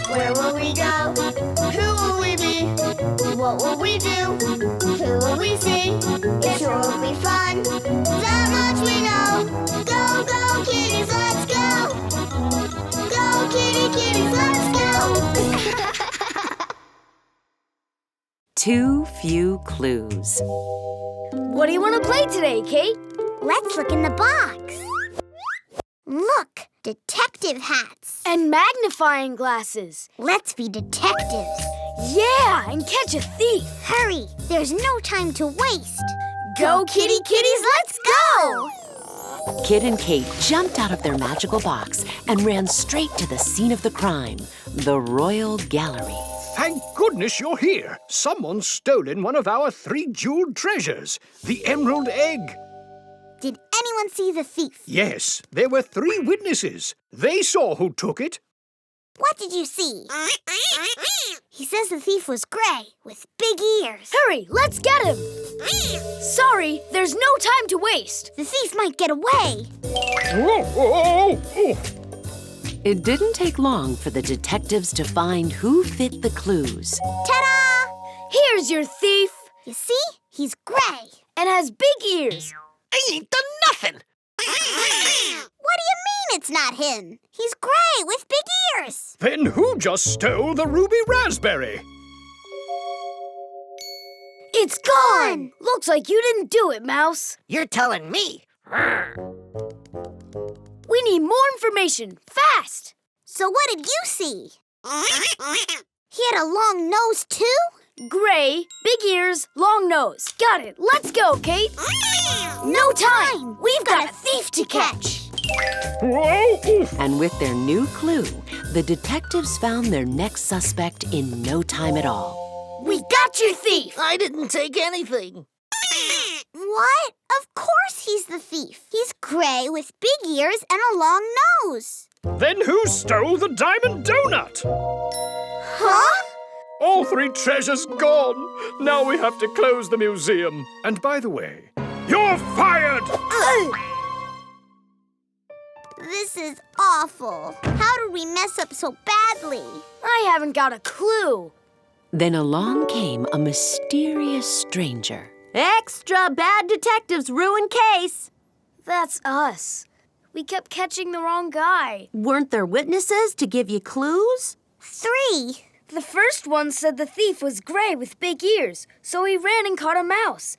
Where will we go? Who will we be? What will we do? Who will we see? It sure will be fun. That much we know. Go, go, kitties, let's go. Go, kitties, let's go. Too few clues. What do you want to play today, Kate? Let's look in the box. Look, detective hats. And magnifying glasses. Let's be detectives. Yeah, and catch a thief. Hurry, there's no time to waste. Go, kitties, let's go! Kit and Kate jumped out of their magical box and ran straight to the scene of the crime, the Royal Gallery. Thank goodness you're here. Someone's stolen one of our 3 jeweled treasures, the emerald egg. Did anyone see the thief? Yes, there were 3 witnesses. They saw who took it. What did you see? He says the thief was gray with big ears. Hurry, let's get him! Sorry, there's no time to waste. The thief might get away. It didn't take long for the detectives to find who fit the clues. Ta-da! Here's your thief. You see? He's gray. And has big ears. I ain't done nothing. What do you mean it's not him? He's gray with big ears. Then who just stole the ruby raspberry? It's gone! Looks like you didn't do it, Mouse. You're telling me. We need more information, fast! So what did you see? He had a long nose, too? Gray, big ears, long nose. Got it. Let's go, Kate. No time. We've got a thief to catch. And with their new clue, the detectives found their next suspect in no time at all. We got your thief. I didn't take anything. What? Of course he's the thief. He's gray with big ears and a long nose. Then who stole the diamond donut? Huh? All 3 treasures gone. Now we have to close the museum. And by the way, you're fired! This is awful. How did we mess up so badly? I haven't got a clue. Then along came a mysterious stranger. Extra bad detectives ruin case. That's us. We kept catching the wrong guy. Weren't there witnesses to give you clues? 3. The first one said the thief was gray with big ears, so he ran and caught a mouse.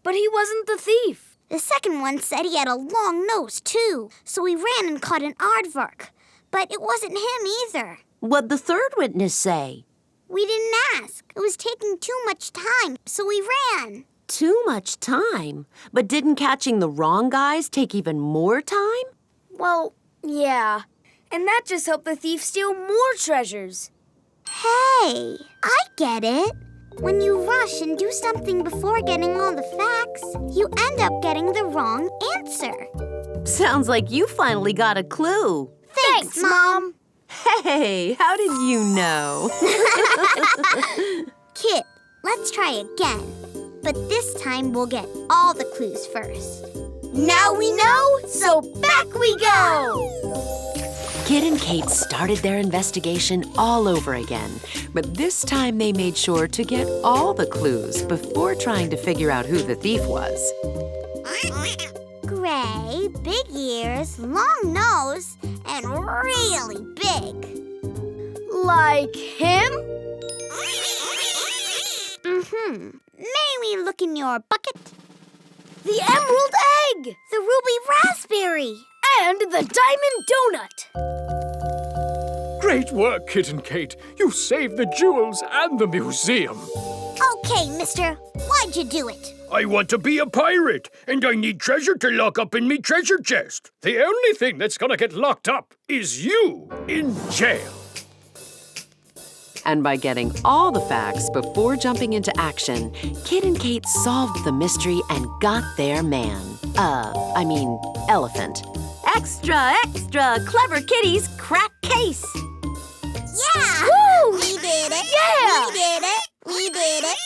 But he wasn't the thief. The second one said he had a long nose, too, so he ran and caught an aardvark. But it wasn't him either. What'd the third witness say? We didn't ask. It was taking too much time, so we ran. Too much time. But didn't catching the wrong guys take even more time? Well, yeah. And that just helped the thief steal more treasures. Hey, I get it. When you rush and do something before getting all the facts, you end up getting the wrong answer. Sounds like you finally got a clue. Thanks, Mom. Hey, how did you know? Kit, let's try again. But this time we'll get all the clues first. Now we know, so back we go! Kit and Kate started their investigation all over again, but this time they made sure to get all the clues before trying to figure out who the thief was. Gray, big ears, long nose, and really big. Like him? May we look in your bucket? The emerald egg! The ruby raspberry. And the diamond donut! Great work, Kit and Kate. You saved the jewels and the museum. Okay, mister. Why'd you do it? I want to be a pirate, and I need treasure to lock up in me treasure chest. The only thing that's gonna get locked up is you in jail. And by getting all the facts before jumping into action, Kit and Kate solved the mystery and got their man. Elephant. Extra, extra, clever kitties crack case. Yeah! Woo! We did it! Yeah! We did it! We did it!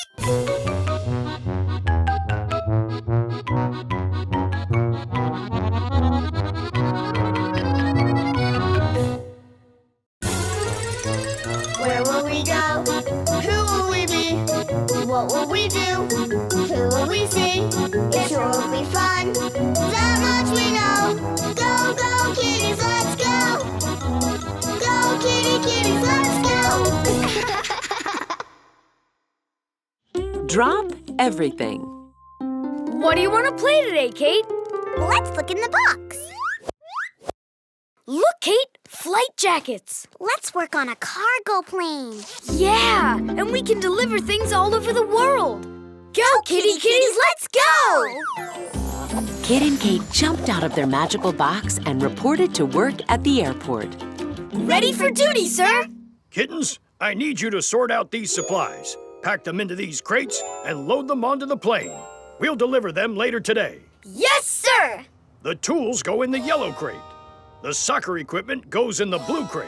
What will we do? Who will we see? It sure will be fun. That much we know. Go, go, kitties, let's go. Go, kitties, let's go. Drop everything. What do you want to play today, Kate? Let's look in the box. Look, Kate, flight jackets. Let's work on a cargo plane. Yeah, and we can deliver things all over the world. Go, kitties, let's go! Kit and Kate jumped out of their magical box and reported to work at the airport. Ready for duty, sir. Kittens, I need you to sort out these supplies. Pack them into these crates and load them onto the plane. We'll deliver them later today. Yes, sir. The tools go in the yellow crate. The soccer equipment goes in the blue crate.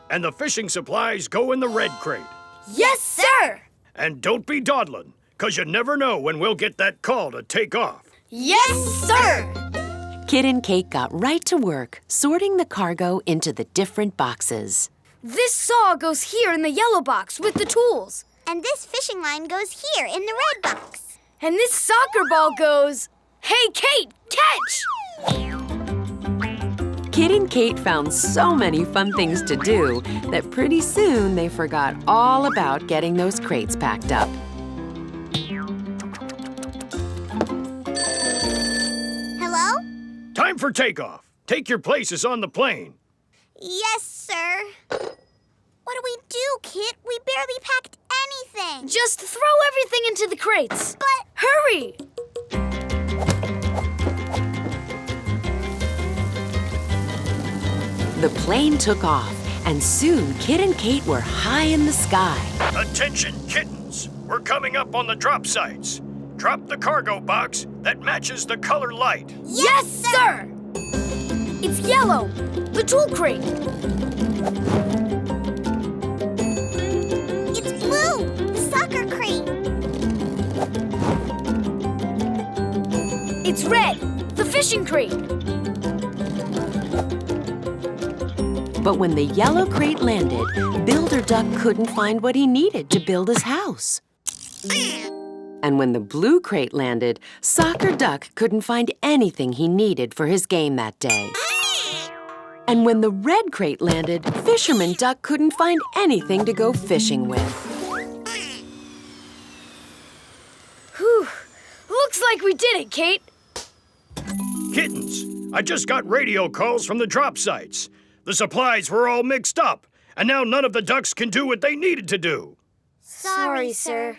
And the fishing supplies go in the red crate. Yes, sir. And don't be dawdling, 'cause you never know when we'll get that call to take off. Yes, sir. Kit and Kate got right to work, sorting the cargo into the different boxes. This saw goes here in the yellow box with the tools. And this fishing line goes here in the red box. And this soccer ball goes... Hey, Kate, catch! Kit and Kate found so many fun things to do that pretty soon they forgot all about getting those crates packed up. Hello? Time for takeoff. Take your places on the plane. Yes, sir. What do we do, Kit? We barely packed anything. Just throw everything into the crates. But... Hurry! The plane took off, and soon Kit and Kate were high in the sky. Attention, kittens. We're coming up on the drop sites. Drop the cargo box that matches the color light. Yes, sir! It's yellow. The tool crate. It's blue. The soccer crate. It's red. The fishing crate. But when the yellow crate landed, Builder Duck couldn't find what he needed to build his house. And when the blue crate landed, Soccer Duck couldn't find anything he needed for his game that day. And when the red crate landed, Fisherman Duck couldn't find anything to go fishing with. Whew. Looks like we did it, Kate. Kittens, I just got radio calls from the drop sites. The supplies were all mixed up, and now none of the ducks can do what they needed to do. Sorry, sir.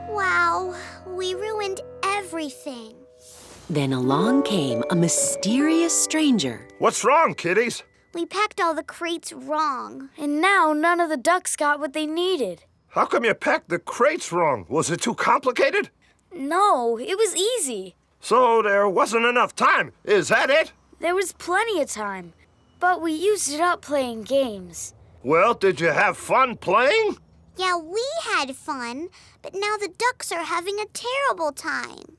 Wow, we ruined everything. Then along came a mysterious stranger. What's wrong, kitties? We packed all the crates wrong. And now none of the ducks got what they needed. How come you packed the crates wrong? Was it too complicated? No, it was easy. So there wasn't enough time. Is that it? There was plenty of time, but we used it up playing games. Well, did you have fun playing? Yeah, we had fun, but now the ducks are having a terrible time.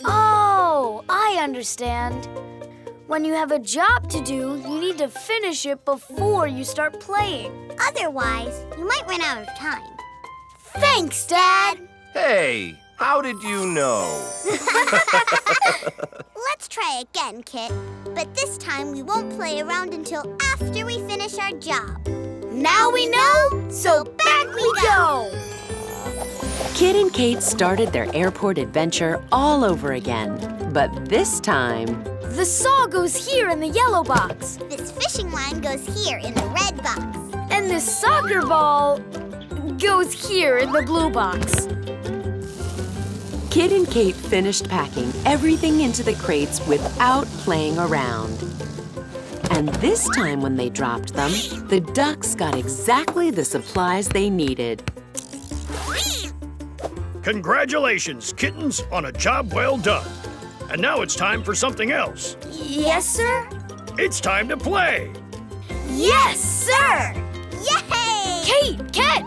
Oh, I understand. When you have a job to do, you need to finish it before you start playing. Otherwise, you might run out of time. Thanks, Dad. Hey, how did you know? Let's try again, Kit. But this time we won't play around until after we finish our job. Now we know, so back we go. Kit and Kate started their airport adventure all over again. But this time... The saw goes here in the yellow box. This fishing line goes here in the red box. And this soccer ball goes here in the blue box. Kit and Kate finished packing everything into the crates without playing around. And this time when they dropped them, the ducks got exactly the supplies they needed. Congratulations, kittens, on a job well done. And now it's time for something else. Yes, sir? It's time to play. Yes, sir! Yay! Kate, catch!